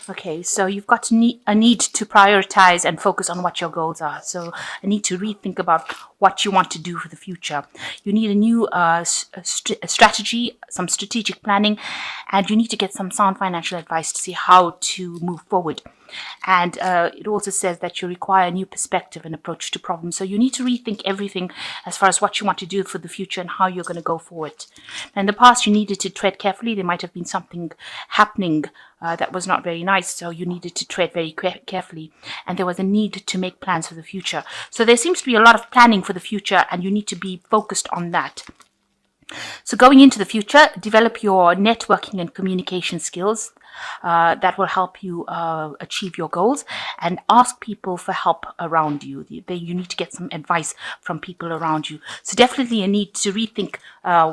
Okay, so you've got a need to prioritize and focus on what your goals are. So a need to rethink about what you want to do for the future. You need a new strategy, some strategic planning, and you need to get some sound financial advice to see how to move forward. And it also says that you require a new perspective and approach to problems. So you need to rethink everything as far as what you want to do for the future and how you're going to go forward. In the past, you needed to tread carefully. There might have been something happening that was not very nice, so you needed to tread very carefully. And there was a need to make plans for the future. So there seems to be a lot of planning for the future, and you need to be focused on that. So going into the future, develop your networking and communication skills. That will help you achieve your goals, and ask people for help around you. You need to get some advice from people around you. So definitely a need to rethink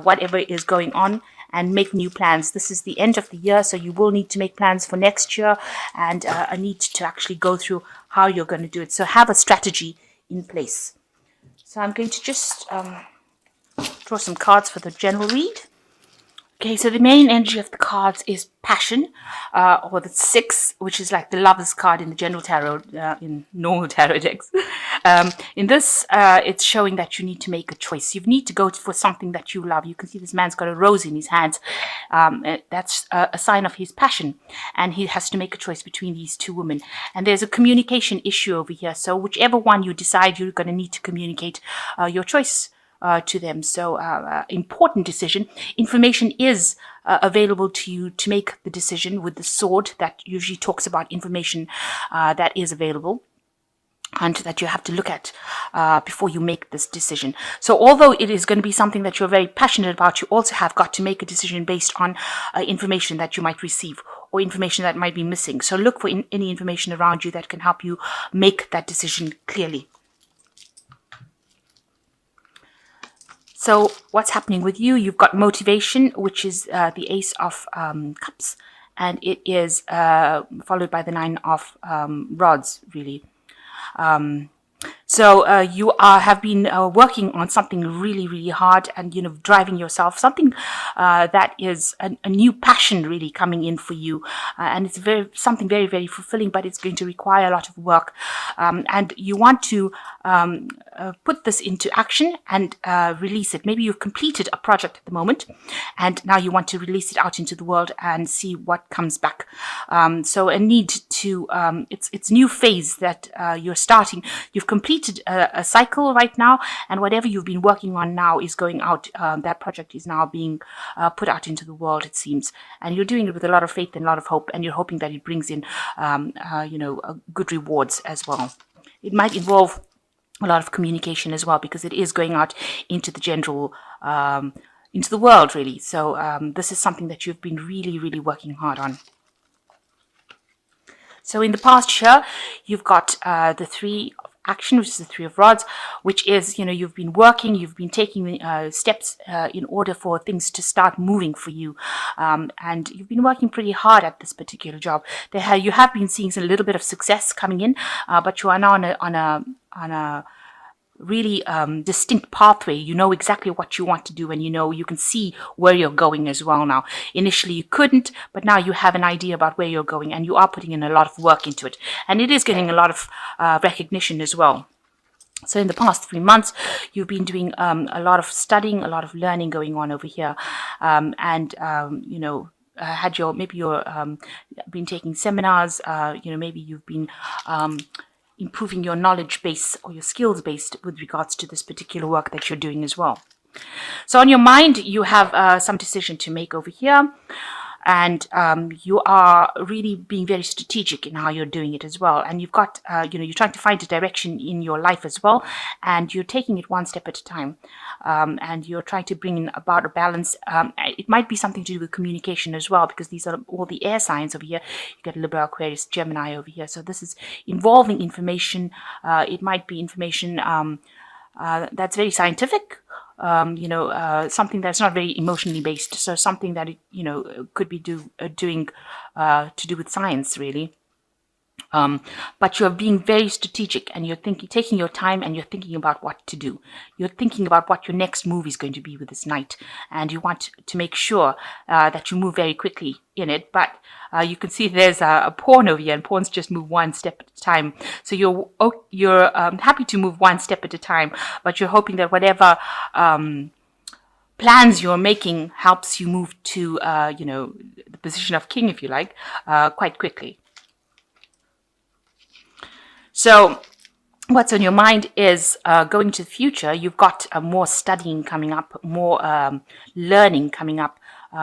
whatever is going on and make new plans. This is the end of the year, so you will need to make plans for next year, and a need to actually go through how you're going to do it. So have a strategy in place. So I'm going to just draw some cards for the general read. Okay, so the main energy of the cards is passion, or the 6, which is like the lover's card in the general tarot, in normal tarot decks. In this, it's showing that you need to make a choice. You need to go for something that you love. You can see this man's got a rose in his hands. That's a sign of his passion, and he has to make a choice between these two women. And there's a communication issue over here. So whichever one you decide, you're going to need to communicate your choice to them. So important decision. Information is available to you to make the decision with the sword. That usually talks about information that is available and that you have to look at before you make this decision. So although it is going to be something that you're very passionate about, you also have got to make a decision based on information that you might receive or information that might be missing. So look for any information around you that can help you make that decision clearly. So what's happening with you? You've got motivation, which is the Ace of Cups, and it is followed by the 9 of Rods, really. So you have been working on something really, really hard, and driving yourself, something that is a new passion really coming in for you, and it's something very, very fulfilling, but it's going to require a lot of work, and you want to put this into action and release it. Maybe you've completed a project at the moment, and now you want to release it out into the world and see what comes back. So a need to it's new phase that you're starting. You've completed a cycle right now, and whatever you've been working on now is going out. That project is now being put out into the world, it seems, and you're doing it with a lot of faith and a lot of hope, and you're hoping that it brings in good rewards as well. It might involve a lot of communication as well, because it is going out into the general into the world, really. So this is something that you've been really, really working hard on. So in the past year, you've got the 3 of action, which is the 3 of Rods, which is, you've been working, you've been taking steps in order for things to start moving for you. And you've been working pretty hard at this particular job. You have been seeing a little bit of success coming in, but you are now on a really distinct pathway. You know exactly what you want to do, and you can see where you're going as well now. Initially you couldn't, but now you have an idea about where you're going, and you are putting in a lot of work into it, and it is getting a lot of recognition as well. So in the past 3 months, you've been doing a lot of studying, a lot of learning going on over here, and maybe you're been taking seminars, maybe you've been improving your knowledge base or your skills base with regards to this particular work that you're doing as well. So on your mind, you have some decision to make over here, and you are really being very strategic in how you're doing it as well. And you've got, you're trying to find a direction in your life as well, and you're taking it one step at a time, and you're trying to bring in about a balance. It might be something to do with communication as well, because these are all the air signs over here. You get Libra, Aquarius, Gemini over here. So this is involving information. It might be information that's very scientific, something that's not very emotionally based. So something that could be doing to do with science, really. But you're being very strategic, and you're taking your time, and you're thinking about what to do. You're thinking about what your next move is going to be with this knight, and you want to make sure that you move very quickly in it. But you can see there's a pawn over here, and pawns just move one step at a time. So you're happy to move one step at a time, but you're hoping that whatever plans you're making helps you move to the position of king, if you like, quite quickly. So what's on your mind is going to the future. You've got more studying coming up, more learning coming up.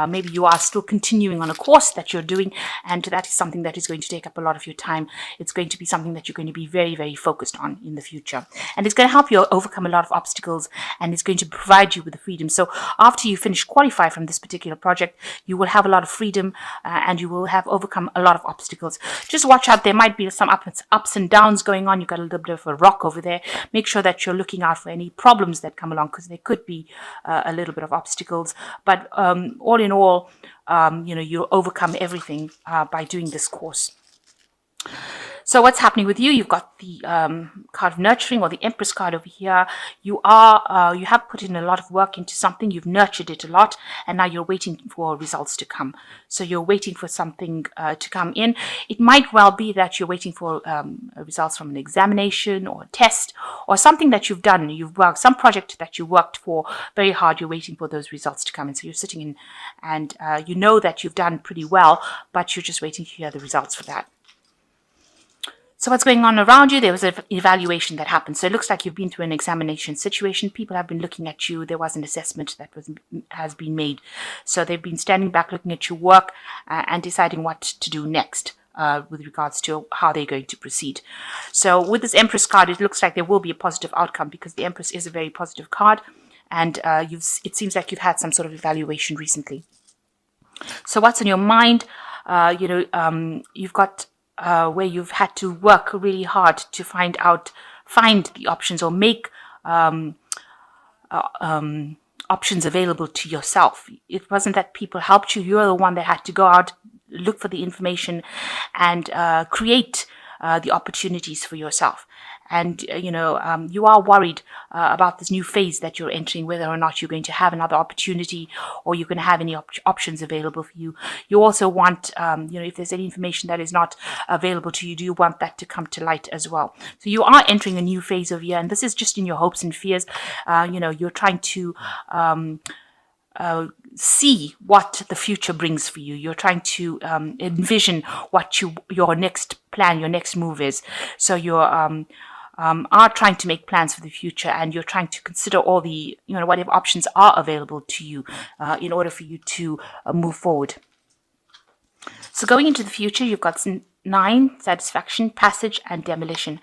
Maybe you are still continuing on a course that you're doing, and that is something that is going to take up a lot of your time. It's going to be something that you're going to be very, very focused on in the future. And it's going to help you overcome a lot of obstacles, and it's going to provide you with the freedom. So after you finish qualify from this particular project, you will have a lot of freedom, and you will have overcome a lot of obstacles. Just watch out. There might be some ups and downs going on. You've got a little bit of a rock over there. Make sure that you're looking out for any problems that come along, because there could be a little bit of obstacles. But all in all, you'll overcome everything by doing this course. So what's happening with you? You've got the card of nurturing, or the Empress card over here. You have put in a lot of work into something. You've nurtured it a lot, and now you're waiting for results to come. So you're waiting for something to come in. It might well be that you're waiting for results from an examination or a test, or something that you've done. You've worked some project that you worked for very hard. You're waiting for those results to come in. So you're sitting in, and you know that you've done pretty well, but you're just waiting to hear the results for that. So what's going on around you? There was an evaluation that happened. So it looks like you've been through an examination situation. People have been looking at you. There was an assessment that has been made. So they've been standing back, looking at your work, and deciding what to do next with regards to how they're going to proceed. So with this Empress card, it looks like there will be a positive outcome, because the Empress is a very positive card, and it seems like you've had some sort of evaluation recently. So what's on your mind? You've got where you've had to work really hard to find the options, or make options available to yourself. It wasn't that people helped you. You're the one that had to go out, look for the information, and create the opportunities for yourself. And, you are worried about this new phase that you're entering, whether or not you're going to have another opportunity, or you're going to have any options available for you. You also want, if there's any information that is not available to you, do you want that to come to light as well? So you are entering a new phase of year, and this is just in your hopes and fears. You're trying to see what the future brings for you. You're trying to envision what your next plan, your next move is. So you're are trying to make plans for the future, and you're trying to consider all the, whatever options are available to you in order for you to move forward. So going into the future, you've got 9, satisfaction, passage, and demolition.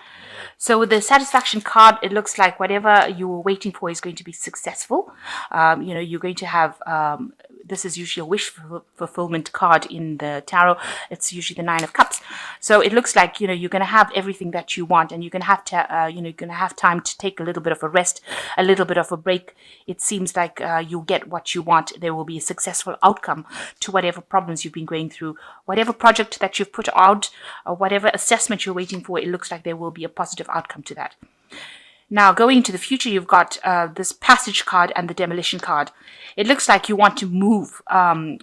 So with the satisfaction card, it looks like whatever you were waiting for is going to be successful. You're going to have, this is usually a wish fulfillment card in the tarot. It's usually the 9 of Cups. So it looks like, you're going to have everything that you want, and you're going to have to, you're going to have time to take a little bit of a rest, a little bit of a break. It seems like you'll get what you want. There will be a successful outcome to whatever problems you've been going through. Whatever project that you've put out, or whatever assessment you're waiting for, it looks like there will be a positive outcome to that. Now, going into the future, you've got this passage card and the demolition card. It looks like you want to move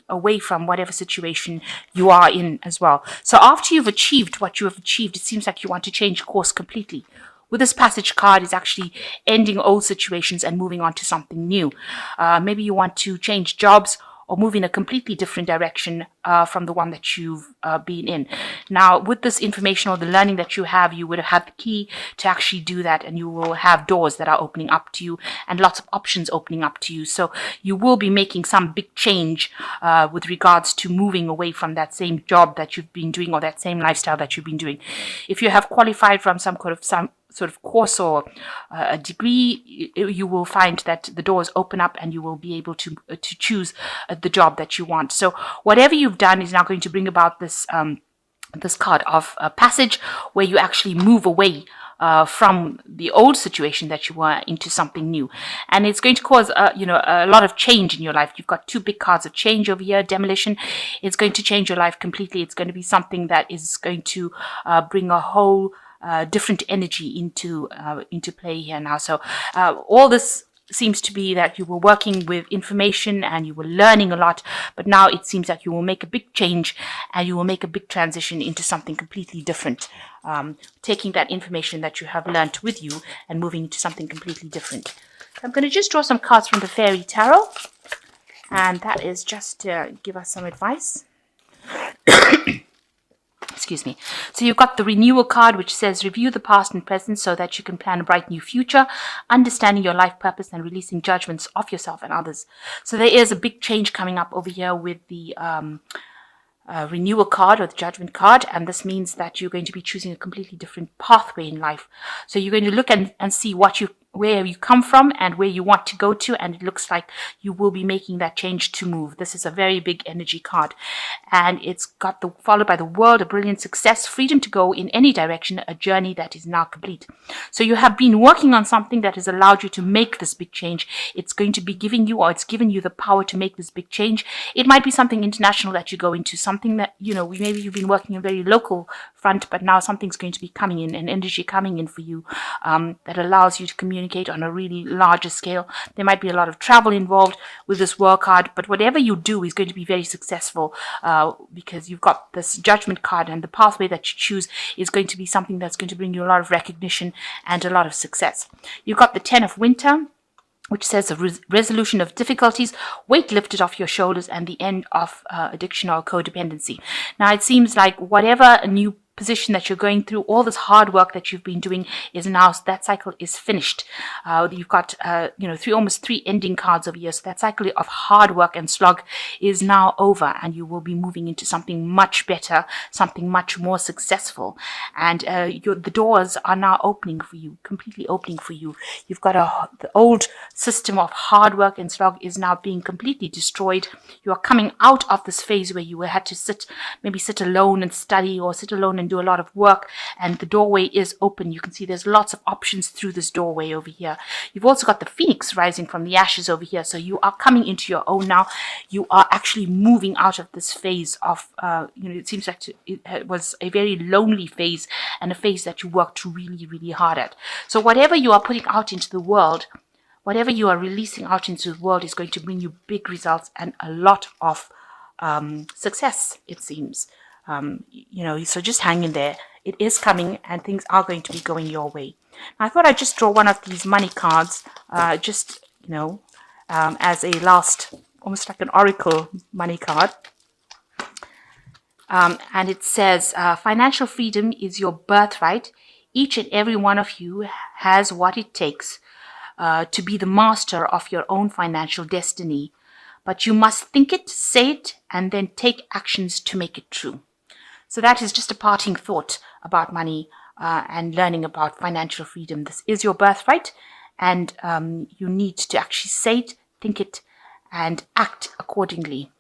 away from whatever situation you are in as well. So after you've achieved what you have achieved, it seems like you want to change course completely. With this passage card, it's actually ending old situations and moving on to something new. Maybe you want to change jobs, or move in a completely different direction from the one that you've been in. Now, with this information or the learning that you have, you would have had the key to actually do that, and you will have doors that are opening up to you and lots of options opening up to you. So you will be making some big change with regards to moving away from that same job that you've been doing, or that same lifestyle that you've been doing. If you have qualified from some sort of course or a degree, you will find that the doors open up, and you will be able to choose the job that you want. So whatever you've done is now going to bring about this this card of passage, where you actually move away from the old situation that you were into something new. And it's going to cause, a lot of change in your life. You've got two big cards of change over here. Demolition. It's going to change your life completely. It's going to be something that is going to bring a whole different energy into play here now. So all this seems to be that you were working with information and you were learning a lot, but now it seems that you will make a big change and you will make a big transition into something completely different, taking that information that you have learned with you and moving into something completely different. I'm going to just draw some cards from the Fairy Tarot, and that is just to give us some advice. Excuse me. So you've got the renewal card, which says review the past and present so that you can plan a bright new future, understanding your life purpose and releasing judgments of yourself and others. So there is a big change coming up over here with the renewal card or the judgment card, and this means that you're going to be choosing a completely different pathway in life. So you're going to look and see where you come from and where you want to go to, and it looks like you will be making that change to move. This is a very big energy card, and it's got followed by the world, a brilliant success, freedom to go in any direction, a journey that is now complete. So you have been working on something that has allowed you to make this big change. It's going to be giving you, or it's given you the power to make this big change. It might be something international that you go into, something that, maybe you've been working a very local front, but now something's going to be coming in, an energy coming in for you that allows you to communicate on a really larger scale. There might be a lot of travel involved with this world card, but whatever you do is going to be very successful because you've got this judgment card, and the pathway that you choose is going to be something that's going to bring you a lot of recognition and a lot of success. You've got the 10 of Winter, which says a resolution of difficulties, weight lifted off your shoulders, and the end of addiction or codependency. Now, it seems like whatever new position that you're going through, all this hard work that you've been doing is now, that cycle is finished. You've got, almost three ending cards over here. So that cycle of hard work and slog is now over, and you will be moving into something much better, something much more successful. And the doors are now opening for you, completely opening for you. You've got the old system of hard work and slog is now being completely destroyed. You are coming out of this phase where you had to sit alone and study, or sit alone and do a lot of work, and the doorway is open. You can see there's lots of options through this doorway over here. You've also got the phoenix rising from the ashes over here, so you are coming into your own now. You are actually moving out of this phase of it seems like it was a very lonely phase, and a phase that you worked really, really hard at. So whatever you are putting out into the world, whatever you are releasing out into the world, is going to bring you big results and a lot of success, it seems. So just hang in there. It is coming, and things are going to be going your way. Now, I thought I'd just draw one of these money cards, as a last, almost like an oracle money card. And it says, financial freedom is your birthright. Each and every one of you has what it takes to be the master of your own financial destiny. But you must think it, say it, and then take actions to make it true. So that is just a parting thought about money and learning about financial freedom. This is your birthright, and you need to actually say it, think it, and act accordingly.